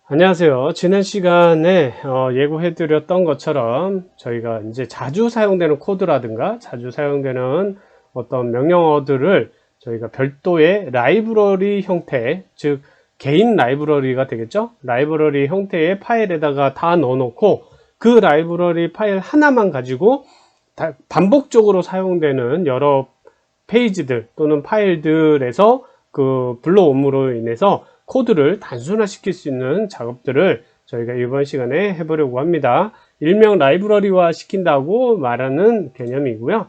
안녕하세요. 지난 시간에 예고해드렸던 것처럼 저희가 이제 자주 사용되는 코드라든가 자주 사용되는 어떤 명령어들을 저희가 별도의 라이브러리 형태, 즉 개인 라이브러리가 되겠죠. 라이브러리 형태의 파일에다가 다 넣어놓고 그 라이브러리 파일 하나만 가지고 반복적으로 사용되는 여러 페이지들 또는 파일들에서 그 불러옴으로 인해서 코드를 단순화시킬 수 있는 작업들을 저희가 이번 시간에 해보려고 합니다. 일명 라이브러리화 시킨다고 말하는 개념이고요.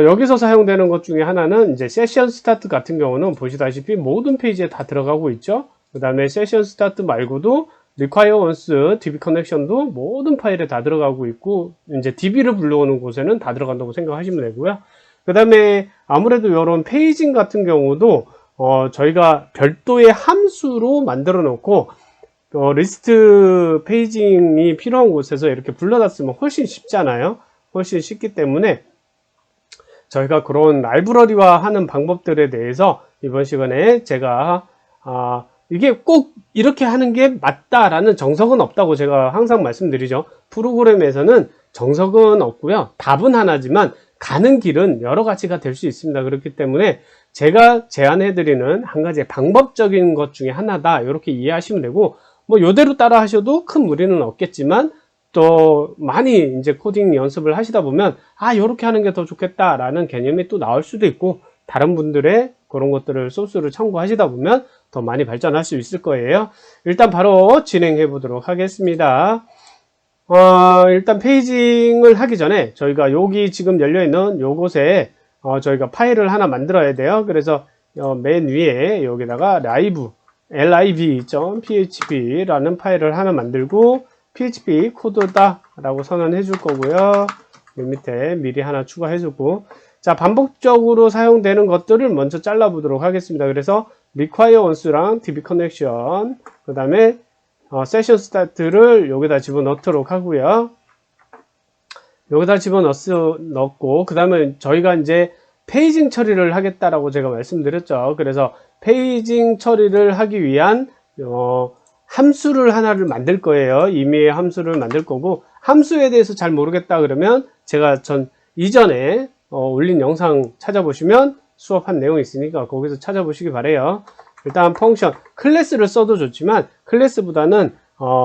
여기서 사용되는 것 중에 하나는 이제 세션 스타트 같은 경우는 보시다시피 모든 페이지에 다 들어가고 있죠. 그 다음에 세션 스타트 말고도 require once, db connection도 모든 파일에 다 들어가고 있고, 이제 db를 불러오는 곳에는 다 들어간다고 생각하시면 되고요. 그 다음에 아무래도 이런 페이징 같은 경우도 저희가 별도의 함수로 만들어 놓고 리스트 페이징이 필요한 곳에서 이렇게 불러놨으면 훨씬 쉽잖아요. 훨씬 쉽기 때문에 저희가 그런 라이브러리화 하는 방법들에 대해서 이번 시간에 제가 이게 꼭 이렇게 하는 게 맞다라는 정석은 없다고 제가 항상 말씀드리죠. 프로그램에서는 정석은 없고요. 답은 하나지만 가는 길은 여러 가지가 될 수 있습니다. 그렇기 때문에 제가 제안해드리는 한 가지 방법적인 것 중에 하나다. 이렇게 이해하시면 되고, 뭐 요대로 따라 하셔도 큰 무리는 없겠지만, 또 많이 이제 코딩 연습을 하시다 보면 요렇게 하는 게 더 좋겠다라는 개념이 또 나올 수도 있고, 다른 분들의 그런 것들을 소스를 참고하시다 보면 더 많이 발전할 수 있을 거예요. 일단 바로 진행해 보도록 하겠습니다. 일단 페이징을 하기 전에 저희가 여기 지금 열려있는 요곳에 저희가 파일을 하나 만들어야 돼요. 그래서 맨 위에 여기다가 lib.php 라는 파일을 하나 만들고 php 코드다 라고 선언해 줄 거고요. 여기 밑에 미리 하나 추가해 주고, 자, 반복적으로 사용되는 것들을 먼저 잘라 보도록 하겠습니다. 그래서 require once랑 db connection, 그 다음에 세션 스타트를 여기다 집어넣도록 하고요. 여기다 집어넣고, 그 다음에 저희가 이제 페이징 처리를 하겠다라고 제가 말씀드렸죠. 그래서 페이징 처리를 하기 위한 함수를 하나를 만들 거예요. 임의의 함수를 만들 거고, 함수에 대해서 잘 모르겠다 그러면 제가 이전에 올린 영상 찾아보시면 수업한 내용이 있으니까 거기서 찾아보시기 바래요. 일단 펑션, 클래스를 써도 좋지만 클래스보다는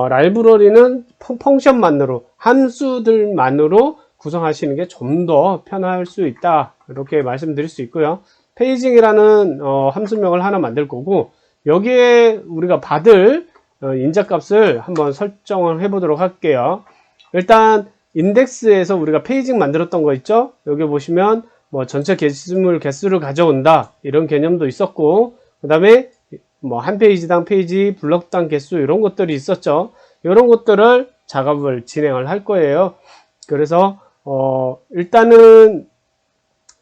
라이브러리는 펑션만으로, 함수들만으로 구성하시는 게 좀 더 편할 수 있다, 이렇게 말씀드릴 수 있고요. 페이징이라는 함수명을 하나 만들 거고, 여기에 우리가 받을 인자값을 한번 설정을 해 보도록 할게요. 일단 인덱스에서 우리가 페이징 만들었던 거 있죠. 여기 보시면 뭐 전체 게시물 개수를 가져온다, 이런 개념도 있었고, 그 다음에 뭐 한 페이지당 페이지, 블럭당 개수, 이런 것들이 있었죠. 이런 것들을 작업을 진행을 할 거예요. 그래서 일단은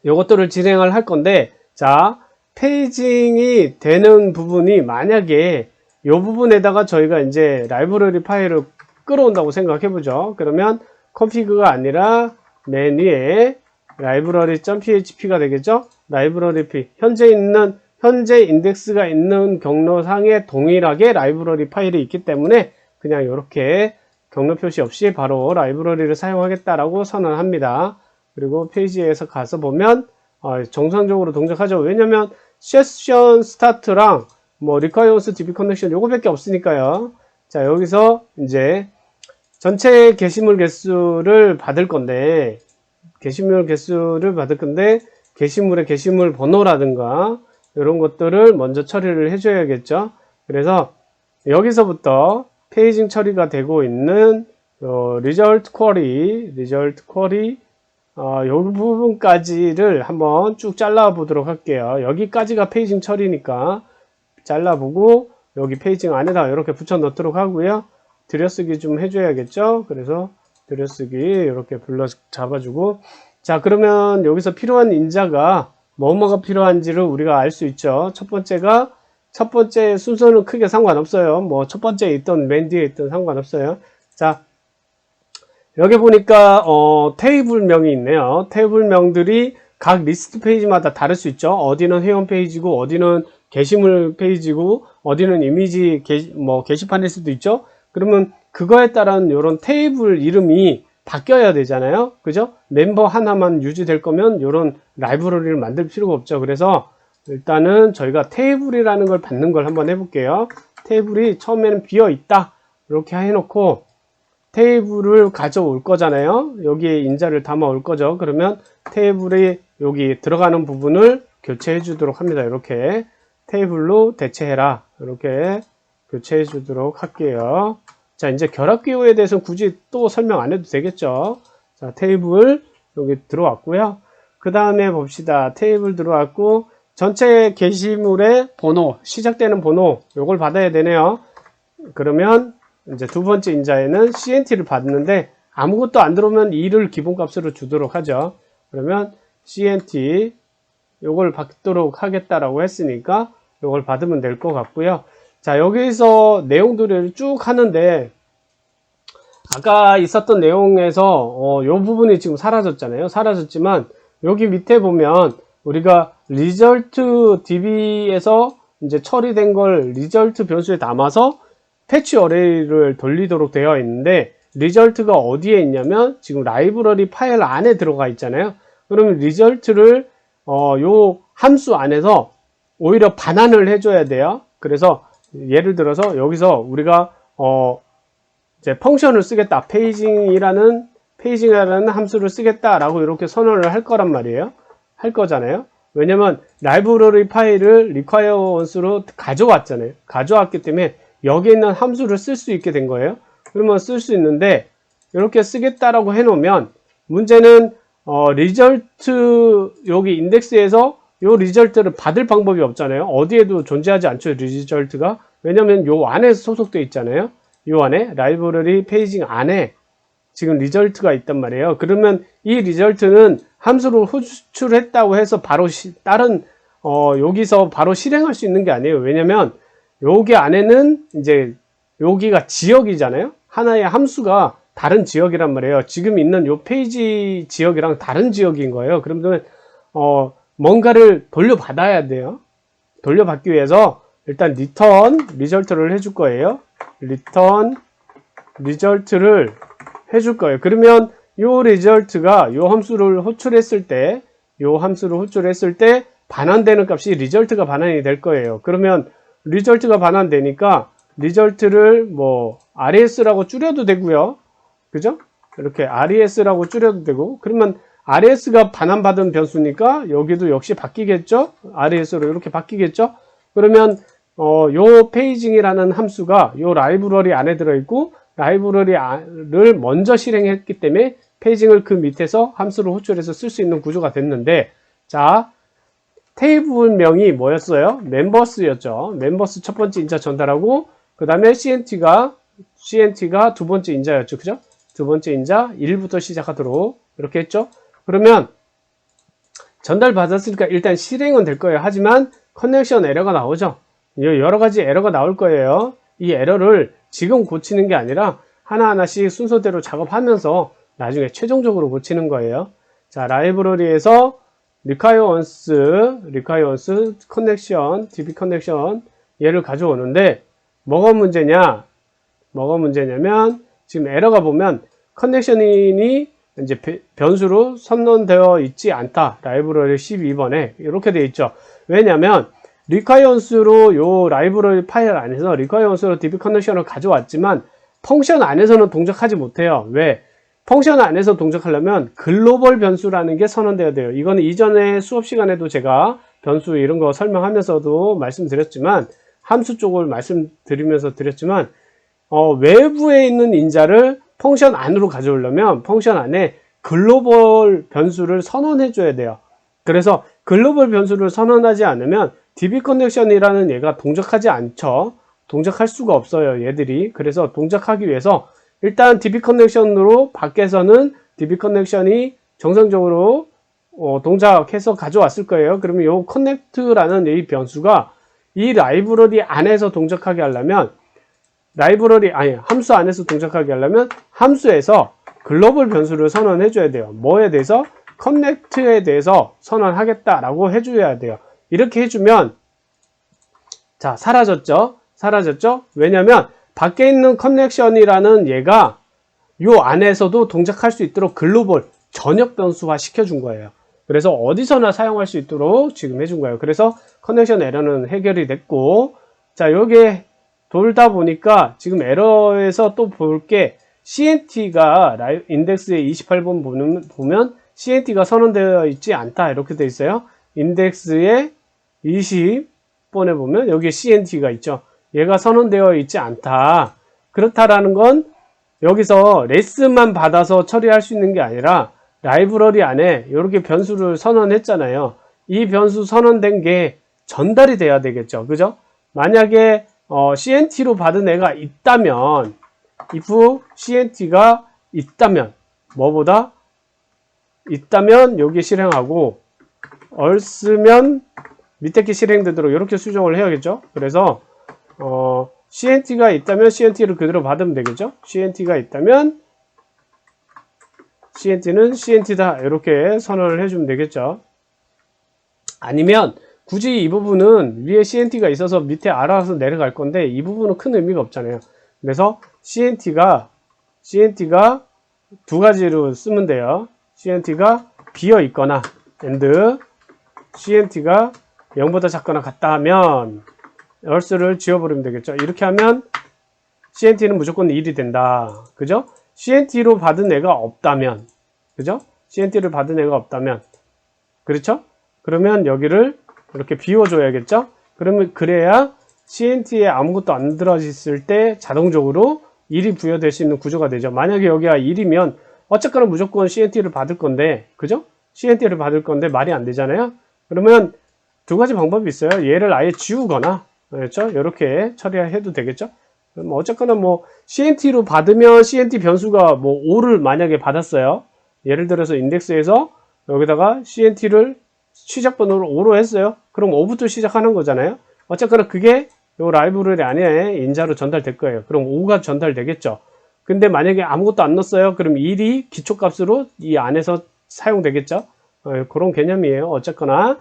이것들을 진행을 할 건데, 자, 페이징이 되는 부분이 만약에 이 부분에다가 저희가 이제 라이브러리 파일을 끌어온다고 생각해 보죠. 그러면 config가 아니라 맨 위에 library.php가 되겠죠. library p, 현재 인덱스가 있는 경로상에 동일하게 라이브러리 파일이 있기 때문에 그냥 이렇게 경로 표시 없이 바로 라이브러리를 사용하겠다라고 선언합니다. 그리고 페이지에서 가서 보면 정상적으로 동작하죠. 왜냐면 세션 스타트랑 뭐 require once, db connection 요거밖에 없으니까요. 자, 여기서 이제 전체 게시물 개수를 받을 건데, 게시물의 게시물 번호라든가 이런 것들을 먼저 처리를 해줘야겠죠. 그래서 여기서부터 페이징 처리가 되고 있는 result query 이 부분까지를 한번 쭉 잘라 보도록 할게요. 여기까지가 페이징 처리니까 잘라보고 여기 페이징 안에다 이렇게 붙여 넣도록 하고요. 들여쓰기 좀 해줘야겠죠. 그래서 들여쓰기 이렇게 잡아주고, 자, 그러면 여기서 필요한 인자가 뭐가 필요한지를 우리가 알 수 있죠. 첫 번째 순서는 크게 상관없어요. 뭐 첫 번째에 있던 맨 뒤에 있던 상관없어요. 자, 여기 보니까 테이블명이 있네요. 테이블명들이 각 리스트 페이지마다 다를 수 있죠. 어디는 회원 페이지고 어디는 게시물 페이지고 어디는 이미지 게시판일 수도 있죠. 그러면 그거에 따른 이런 테이블 이름이 바뀌어야 되잖아요. 그죠? 멤버 하나만 유지될 거면 이런 라이브러리를 만들 필요가 없죠. 그래서 일단은 저희가 테이블이라는 걸 받는 걸 한번 해볼게요. 테이블이 처음에는 비어 있다 이렇게 해놓고 테이블을 가져올 거잖아요. 여기에 인자를 담아 올 거죠. 그러면 테이블이 여기 들어가는 부분을 교체해 주도록 합니다. 이렇게 테이블로 대체해라 이렇게 교체해 주도록 할게요. 자, 이제 결합 기호에 대해서 굳이 또 설명 안 해도 되겠죠. 자, 테이블 여기 들어왔고요. 그 다음에 봅시다. 테이블 들어왔고 전체 게시물의 번호, 시작되는 번호 요걸 받아야 되네요. 그러면 이제 두 번째 인자에는 CNT를 받는데 아무것도 안 들어오면 2를 기본값으로 주도록 하죠. 그러면 CNT 요걸 받도록 하겠다라고 했으니까 요걸 받으면 될 것 같고요. 자, 여기서 내용들을 쭉 하는데 아까 있었던 내용에서 요 부분이 지금 사라졌잖아요. 사라졌지만 여기 밑에 보면 우리가 result db에서 이제 처리된 걸 result 변수에 담아서 패치 어레이를 돌리도록 되어 있는데 result가 어디에 있냐면 지금 라이브러리 파일 안에 들어가 있잖아요. 그러면 result를 요 함수 안에서 오히려 반환을 해줘야 돼요. 그래서 예를 들어서 여기서 우리가 이제 펑션을 쓰겠다, 페이징이라는 함수를 쓰겠다라고 이렇게 선언을 할 거란 말이에요. 할 거잖아요. 왜냐면 라이브러리 파일을 require once로 가져왔잖아요. 가져왔기 때문에 여기에 있는 함수를 쓸 수 있게 된 거예요. 그러면 쓸 수 있는데 이렇게 쓰겠다라고 해놓으면 문제는 리절트 여기 인덱스에서 요 리절트를 받을 방법이 없잖아요. 어디에도 존재하지 않죠. 리절트가. 왜냐면 요 안에 소속되어 있잖아요. 요 안에 라이브러리 페이징 안에 지금 리절트가 있단 말이에요. 그러면 이 리절트는 함수를 호출했다고 해서 바로 다른 여기서 바로 실행할 수 있는 게 아니에요. 왜냐면 여기 안에는 이제 여기가 지역이잖아요. 하나의 함수가 다른 지역이란 말이에요. 지금 있는 요 페이지 지역이랑 다른 지역인 거예요. 그러면 뭔가를 돌려받아야 돼요. 돌려받기 위해서 일단 return result를 해줄 거예요. return result를 해줄 거예요. 그러면 요 result가 요 함수를 호출했을 때 반환되는 값이 result가 반환이 될 거예요. 그러면 result가 반환되니까 result를 RES라고 줄여도 되고요. 그죠? 이렇게 RES라고 줄여도 되고, 그러면 RES가 반환받은 변수니까 여기도 역시 바뀌겠죠? RES로 이렇게 바뀌겠죠? 그러면 요 페이징이라는 함수가 요 라이브러리 안에 들어있고 라이브러리를 먼저 실행했기 때문에 페이징을 그 밑에서 함수를 호출해서 쓸 수 있는 구조가 됐는데, 자, 테이블명이 뭐였어요? 멤버스였죠. 멤버스 첫 번째 인자 전달하고 그 다음에 CNT가 두 번째 인자였죠. 그죠? 두 번째 인자 1부터 시작하도록 이렇게 했죠. 그러면 전달 받았으니까 일단 실행은 될 거예요. 하지만 커넥션 에러가 나오죠. 여러 가지 에러가 나올 거예요. 이 에러를 지금 고치는 게 아니라 하나하나씩 순서대로 작업하면서 나중에 최종적으로 고치는 거예요. 자, 라이브러리에서 require once connection, db connection 얘를 가져오는데 뭐가 문제냐면 지금 에러가 보면 커넥션이 이제 변수로 선언되어 있지 않다. 라이브러리 12번에 이렇게 되어 있죠. 왜냐면 require once로 요 라이브러리 파일 안에서 require once로 db connection을 가져왔지만 펑션 안에서는 동작하지 못해요. 왜? 펑션 안에서 동작하려면 글로벌 변수라는 게 선언되어야 돼요. 이거는 이전에 수업 시간에도 제가 변수 이런 거 설명하면서도 말씀드렸지만 함수 쪽을 말씀드리면서 드렸지만 외부에 있는 인자를 펑션 안으로 가져오려면 펑션 안에 글로벌 변수를 선언해 줘야 돼요. 그래서 글로벌 변수를 선언하지 않으면 db connection이라는 얘가 동작하지 않죠. 동작할 수가 없어요, 얘들이. 그래서 동작하기 위해서 일단 db connection으로 밖에서는 db connection이 정상적으로 동작해서 가져왔을 거예요. 그러면 요 connect라는 이 변수가 이 라이브러리 안에서 동작하게 하려면 함수 안에서 동작하게 하려면 함수에서 글로벌 변수를 선언해 줘야 돼요. 뭐에 대해서? connect에 대해서 선언하겠다라고 해줘야 돼요. 이렇게 해주면 자, 사라졌죠? 사라졌죠? 왜냐면 밖에 있는 커넥션이라는 얘가 요 안에서도 동작할 수 있도록 글로벌 전역 변수화 시켜준 거예요. 그래서 어디서나 사용할 수 있도록 지금 해준 거예요. 그래서 커넥션 에러는 해결이 됐고, 자, 여기에 돌다 보니까 지금 에러에서 또 볼 게 CNT가 인덱스에 28번 보면 CNT가 선언되어 있지 않다 이렇게 돼 있어요. 인덱스에 20번에 보면 여기에 CNT가 있죠. 얘가 선언되어 있지 않다. 그렇다라는 건 여기서 레슨만 받아서 처리할 수 있는 게 아니라 라이브러리 안에 이렇게 변수를 선언했잖아요. 이 변수 선언된 게 전달이 돼야 되겠죠. 그죠? 만약에 CNT로 받은 애가 있다면 if CNT가 있다면 뭐보다 있다면 여기 실행하고 얼쓰면 밑에 게 실행되도록 이렇게 수정을 해야겠죠. 그래서 CNT가 있다면 CNT를 그대로 받으면 되겠죠. CNT가 있다면 CNT는 CNT다 이렇게 선언을 해주면 되겠죠. 아니면 굳이 이 부분은 위에 CNT가 있어서 밑에 알아서 내려갈 건데 이 부분은 큰 의미가 없잖아요. 그래서 CNT가 두 가지로 쓰면 돼요. CNT가 비어 있거나 and CNT가 0보다 작거나 같다 하면 else를 지워버리면 되겠죠. 이렇게 하면 CNT는 무조건 1이 된다. 그죠? CNT로 받은 애가 없다면, 그죠? CNT를 받은 애가 없다면, 그렇죠? 그러면 여기를 이렇게 비워줘야겠죠? 그러면 그래야 CNT에 아무것도 안 들어있을 때 자동적으로 1이 부여될 수 있는 구조가 되죠. 만약에 여기가 1이면 어쨌거나 무조건 CNT를 받을 건데, 그죠? CNT를 받을 건데 말이 안 되잖아요? 그러면 두 가지 방법이 있어요. 얘를 아예 지우거나, 그렇죠? 이렇게 처리해도 되겠죠? 어쨌거나 뭐 CNT로 받으면 CNT 변수가 뭐 5를 만약에 받았어요. 예를 들어서 인덱스에서 여기다가 CNT를 시작번호를 5로 했어요. 그럼 5부터 시작하는 거잖아요. 어쨌거나 그게 요 라이브러리 안에 인자로 전달될 거예요. 그럼 5가 전달되겠죠. 근데 만약에 아무것도 안 넣었어요. 그럼 1이 기초값으로 이 안에서 사용되겠죠. 그런 개념이에요. 어쨌거나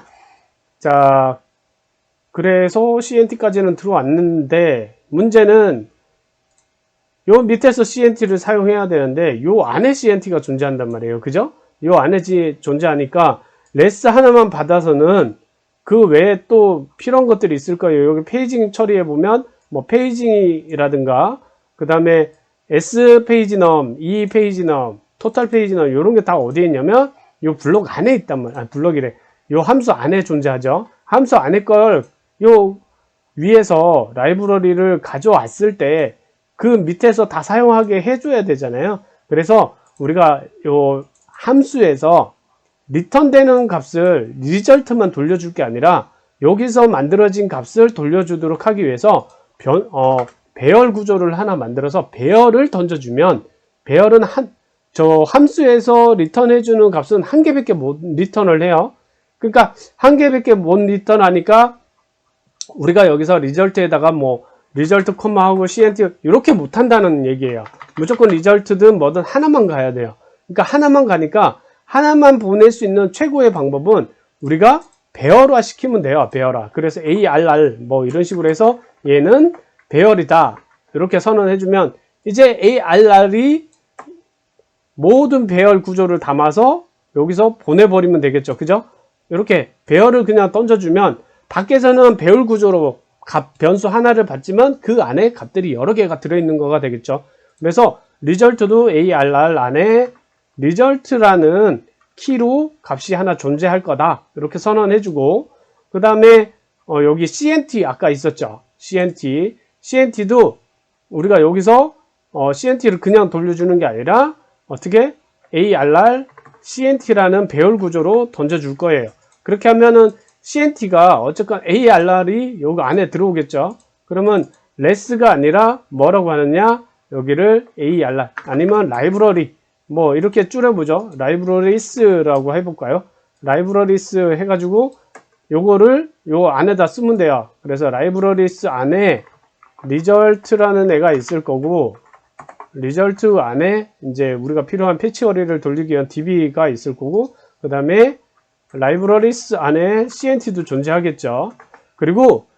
자, 그래서 CNT까지는 들어왔는데 문제는 요 밑에서 CNT를 사용해야 되는데 요 안에 CNT가 존재한단 말이에요. 그죠? 요 안에 존재하니까 레스 하나만 받아서는 그 외에 또 필요한 것들이 있을 거예요. 여기 페이징 처리해 보면 뭐 페이징이라든가 그 다음에 S 페이지 넘, E 페이지 넘, 토탈 페이지 넘 이런 게 다 어디에 있냐면 요 블록 안에 있단 말이에요. 아, 블록이래. 요 함수 안에 존재하죠. 함수 안에 걸 요 위에서 라이브러리를 가져왔을 때 그 밑에서 다 사용하게 해줘야 되잖아요. 그래서 우리가 요 함수에서 리턴되는 값을 리절트만 돌려줄 게 아니라 여기서 만들어진 값을 돌려주도록 하기 위해서 배열 구조를 하나 만들어서 배열을 던져주면 배열은 저 함수에서 리턴해주는 값은 한 개밖에 못 리턴을 해요. 그러니까 한 개밖에 못 리턴하니까 우리가 여기서 리절트에다가 뭐 리절트 콤마하고 CNT 이렇게 못한다는 얘기예요. 무조건 리절트든 뭐든 하나만 가야 돼요. 그러니까 하나만 가니까 하나만 보낼 수 있는 최고의 방법은 우리가 배열화 시키면 돼요. 배열화. 그래서 ARR 뭐 이런 식으로 해서 얘는 배열이다 이렇게 선언해주면 이제 ARR이 모든 배열 구조를 담아서 여기서 보내버리면 되겠죠. 그죠? 이렇게 배열을 그냥 던져주면 밖에서는 배열 구조로 변수 하나를 받지만 그 안에 값들이 여러 개가 들어있는 거가 되겠죠. 그래서 리절트도 ARR 안에 리절트라는 키로 값이 하나 존재할 거다 이렇게 선언해주고 그 다음에 여기 CNT 아까 있었죠. CNT도 우리가 여기서 CNT를 그냥 돌려주는 게 아니라 어떻게 ARR CNT라는 배열 구조로 던져줄 거예요. 그렇게 하면은 CNT가 어쨌건 ARR이 여기 안에 들어오겠죠. 그러면 레스가 아니라 뭐라고 하느냐 여기를 ARR 아니면 라이브러리 뭐 이렇게 줄여보죠. 라이브러리스라고 해볼까요? 라이브러리스 해가지고 요거를 요 안에다 쓰면 돼요. 그래서 라이브러리스 안에 리절트라는 애가 있을 거고 리절트 안에 이제 우리가 필요한 패치 처리를 돌리기 위한 DB가 있을 거고 그 다음에 라이브러리스 안에 CNT도 존재하겠죠. 그리고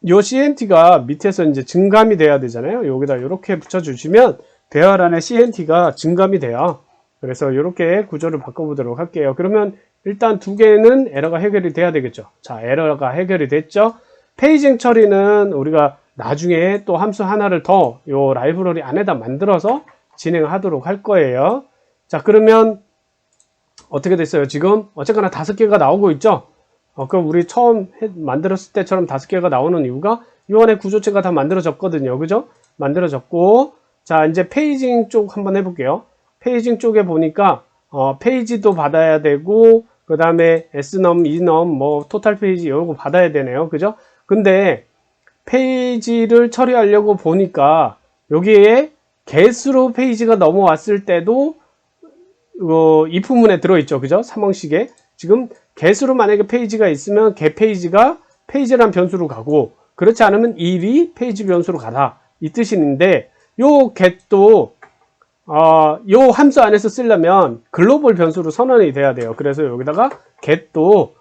요 CNT가 밑에서 이제 증감이 돼야 되잖아요. 여기다 이렇게 붙여주시면 배열 안에 CNT가 증감이 돼요. 그래서 이렇게 구조를 바꿔보도록 할게요. 그러면 일단 두 개는 에러가 해결이 돼야 되겠죠. 자, 에러가 해결이 됐죠. 페이징 처리는 우리가 나중에 또 함수 하나를 더 요 라이브러리 안에다 만들어서 진행하도록 할 거예요. 자, 그러면 어떻게 됐어요? 지금 어쨌거나 5개가 나오고 있죠. 그럼 우리 처음 만들었을 때처럼 5개가 나오는 이유가 요 안에 구조체가 다 만들어졌거든요. 그죠? 만들어졌고, 자, 이제 페이징 쪽 한번 해볼게요. 페이징 쪽에 보니까 페이지도 받아야 되고, 그 다음에 Snum, Enum, 뭐 토탈 페이지 이거 받아야 되네요. 그죠? 근데 페이지를 처리하려고 보니까 여기에 get으로 페이지가 넘어왔을 때도 if 문에 들어있죠. 그죠? 삼형식에. 지금 get으로 만약에 페이지가 있으면 get 페이지가 페이지란 변수로 가고, 그렇지 않으면 일이 페이지 변수로 가라. 이 뜻인데, 요 get도 요 함수 안에서 쓰려면 글로벌 변수로 선언이 돼야 돼요. 그래서 여기다가 get도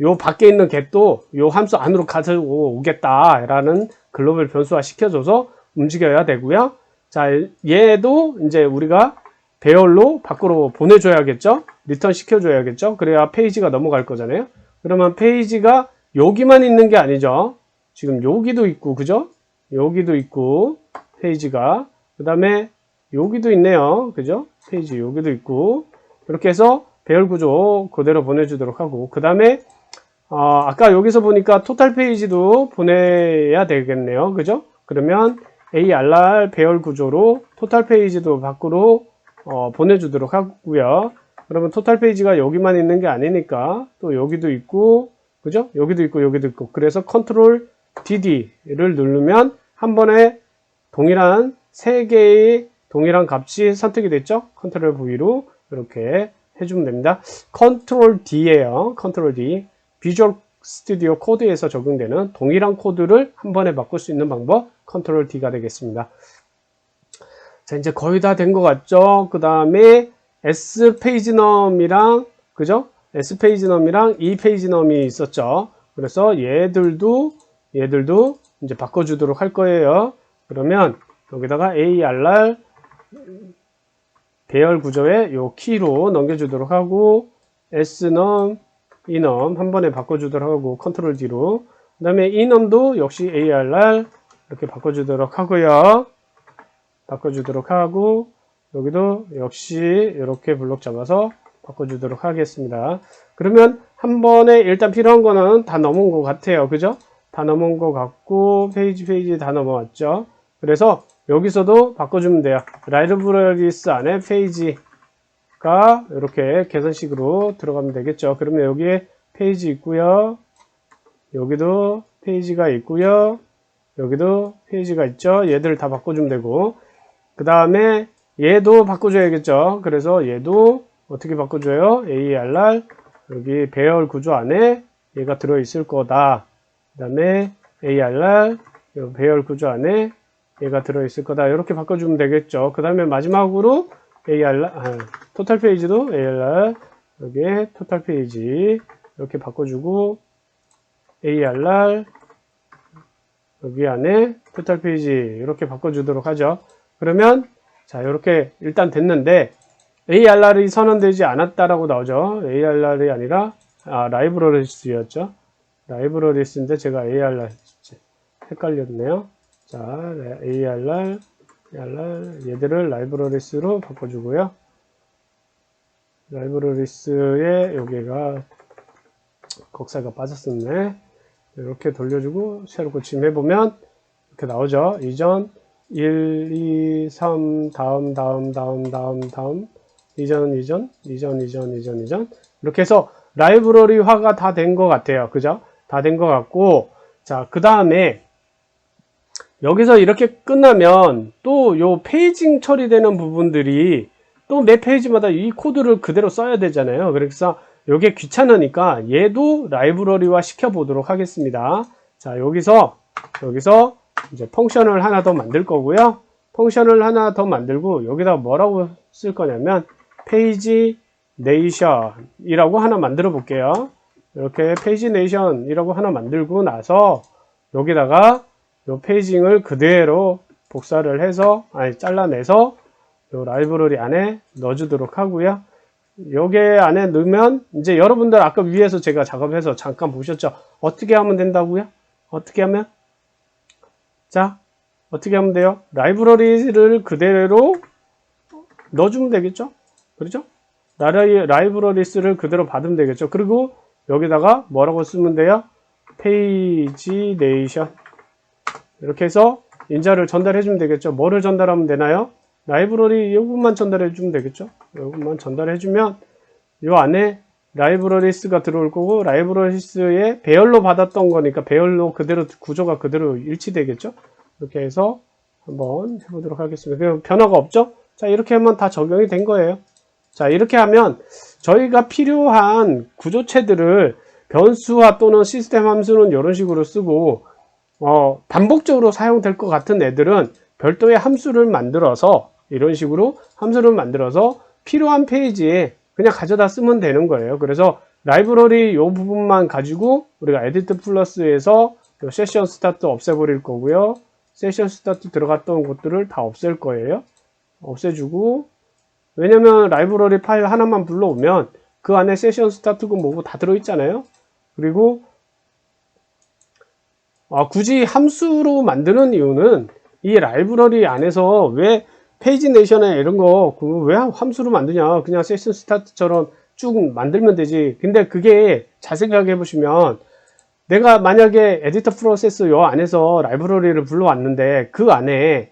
요 밖에 있는 get도 요 함수 안으로 가지고 오겠다라는 글로벌 변수화 시켜줘서 움직여야 되고요. 자, 얘도 이제 우리가 배열로 밖으로 보내줘야겠죠. 리턴 시켜줘야겠죠. 그래야 페이지가 넘어갈 거잖아요. 그러면 페이지가 여기만 있는 게 아니죠. 지금 여기도 있고, 그죠? 여기도 있고, 페이지가. 그 다음에 여기도 있네요. 그죠? 페이지 여기도 있고. 이렇게 해서 배열 구조 그대로 보내주도록 하고, 그 다음에 아까 여기서 보니까 토탈 페이지도 보내야 되겠네요. 그죠? 그러면 ARR 배열 구조로 토탈 페이지도 밖으로 보내주도록 하고요. 그러면 토탈 페이지가 여기만 있는 게 아니니까 또 여기도 있고, 그죠? 여기도 있고, 여기도 있고. 그래서 컨트롤 DD를 누르면 한 번에 동일한 3개의 동일한 값이 선택이 됐죠? 컨트롤 V로 이렇게 해주면 됩니다. 컨트롤 D예요. 컨트롤 D. 비주얼 스튜디오 코드에서 적용되는 동일한 코드를 한 번에 바꿀 수 있는 방법, 컨트롤 D가 되겠습니다. 자, 이제 거의 다 된 것 같죠? 그 다음에 S페이지넘이랑, 그죠? S페이지넘이랑 E페이지넘이 있었죠? 그래서 얘들도 이제 바꿔주도록 할 거예요. 그러면 여기다가 ARR 배열 구조에 요 키로 넘겨주도록 하고, Snum, Enum 한 번에 바꿔주도록 하고, 컨트롤 D로. 그 다음에 Enum도 역시 ARR 이렇게 바꿔주도록 하고요. 바꿔주도록 하고, 여기도 역시 이렇게 블록 잡아서 바꿔주도록 하겠습니다. 그러면 한 번에 일단 필요한 거는 다 넘은 것 같아요. 그죠? 다 넘은 것 같고, 페이지 다 넘어왔죠. 그래서 여기서도 바꿔주면 돼요. 라이브러리스 안에 페이지가 이렇게 계산식으로 들어가면 되겠죠. 그러면 여기에 페이지 있고요. 여기도 페이지가 있고요. 여기도 페이지가 있죠. 얘들 다 바꿔주면 되고, 그 다음에 얘도 바꿔줘야겠죠. 그래서 얘도 어떻게 바꿔줘요? ARR 여기 배열 구조 안에 얘가 들어있을 거다. 그 다음에 ARR 배열 구조 안에 얘가 들어있을 거다. 이렇게 바꿔주면 되겠죠. 그 다음에 마지막으로 ARR 토탈 페이지도 ARR 여기에 토탈 페이지 이렇게 바꿔주고, ARR 여기 안에 토탈 페이지 이렇게 바꿔주도록 하죠. 그러면 자, 이렇게 일단 됐는데 ARR이 선언되지 않았다라고 나오죠. ARR이 아니라 라이브러리스였죠. 라이브러리스인데 제가 ARR 헷갈렸네요. 자, ARR 얘들을 라이브러리스로 바꿔주고요. 라이브러리스에 여기가 곡사가 빠졌었네. 이렇게 돌려주고 새로 고침해보면 이렇게 나오죠. 이전 1, 2, 3 다음 이전 이렇게 해서 라이브러리화가 다 된 것 같아요. 그죠? 다 된 것 같고, 자, 그 다음에 여기서 이렇게 끝나면 또 요 페이징 처리되는 부분들이 또 매 페이지마다 이 코드를 그대로 써야 되잖아요. 그래서 이게 귀찮으니까 얘도 라이브러리화 시켜 보도록 하겠습니다. 자, 여기서 이제 펑션을 하나 더 만들 거고요. 펑션을 하나 더 만들고 여기다 뭐라고 쓸 거냐면 페이지 네이션이라고 하나 만들어 볼게요. 이렇게 페이지 네이션이라고 하나 만들고 나서 여기다가 요 페이징을 그대로 복사를 해서, 잘라내서 요 라이브러리 안에 넣어주도록 하고요. 여기 안에 넣으면 이제 여러분들 아까 위에서 제가 작업해서 잠깐 보셨죠? 어떻게 하면 된다고요? 어떻게 하면? 자, 어떻게 하면 돼요? 라이브러리를 그대로 넣어주면 되겠죠? 그렇죠? 라이브러리스를 그대로 받으면 되겠죠? 그리고 여기다가 뭐라고 쓰면 돼요? 페이지네이션. 이렇게 해서 인자를 전달해 주면 되겠죠? 뭐를 전달하면 되나요? 라이브러리 요것만 전달해 주면 되겠죠? 요것만 전달해 주면 요 안에 라이브러리스가 들어올 거고, 라이브러리스에 배열로 받았던 거니까 배열로 그대로 구조가 그대로 일치되겠죠? 이렇게 해서 한번 해보도록 하겠습니다. 변화가 없죠? 자, 이렇게 하면 다 적용이 된 거예요. 자, 이렇게 하면 저희가 필요한 구조체들을 변수화 또는 시스템 함수는 이런 식으로 쓰고, 반복적으로 사용될 것 같은 애들은 별도의 함수를 만들어서 이런 식으로 함수를 만들어서 필요한 페이지에 그냥 가져다 쓰면 되는 거예요. 그래서 라이브러리 요 부분만 가지고 우리가 에디트 플러스에서 세션 스타트 없애버릴 거고요. 세션 스타트 들어갔던 것들을 다 없앨 거예요. 없애주고, 왜냐면 라이브러리 파일 하나만 불러오면 그 안에 세션 스타트고 뭐고 다 들어있잖아요. 그리고 굳이 함수로 만드는 이유는 이 라이브러리 안에서 왜 페이지네이션에 이런 거 왜 함수로 만드냐, 그냥 세션 스타트처럼 쭉 만들면 되지. 근데 그게 잘 생각해 보시면 내가 만약에 에디터 프로세스 요 안에서 라이브러리를 불러왔는데 그 안에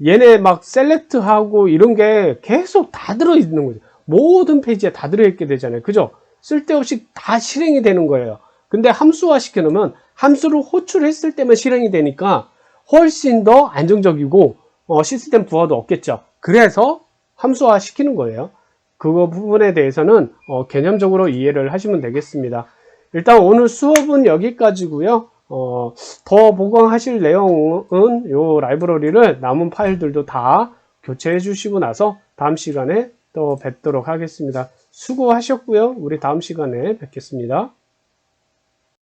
얘네 막 셀렉트하고 이런 게 계속 다 들어있는 거죠. 모든 페이지에 다 들어있게 되잖아요. 그죠? 쓸데없이 다 실행이 되는 거예요. 근데 함수화 시켜놓으면 함수를 호출했을 때만 실행이 되니까 훨씬 더 안정적이고 시스템 부하도 없겠죠. 그래서 함수화 시키는 거예요. 그거 부분에 대해서는 개념적으로 이해를 하시면 되겠습니다. 일단 오늘 수업은 여기까지고요. 더 보강하실 내용은 요 라이브러리를 남은 파일들도 다 교체해 주시고 나서 다음 시간에 또 뵙도록 하겠습니다. 수고하셨고요. 우리 다음 시간에 뵙겠습니다.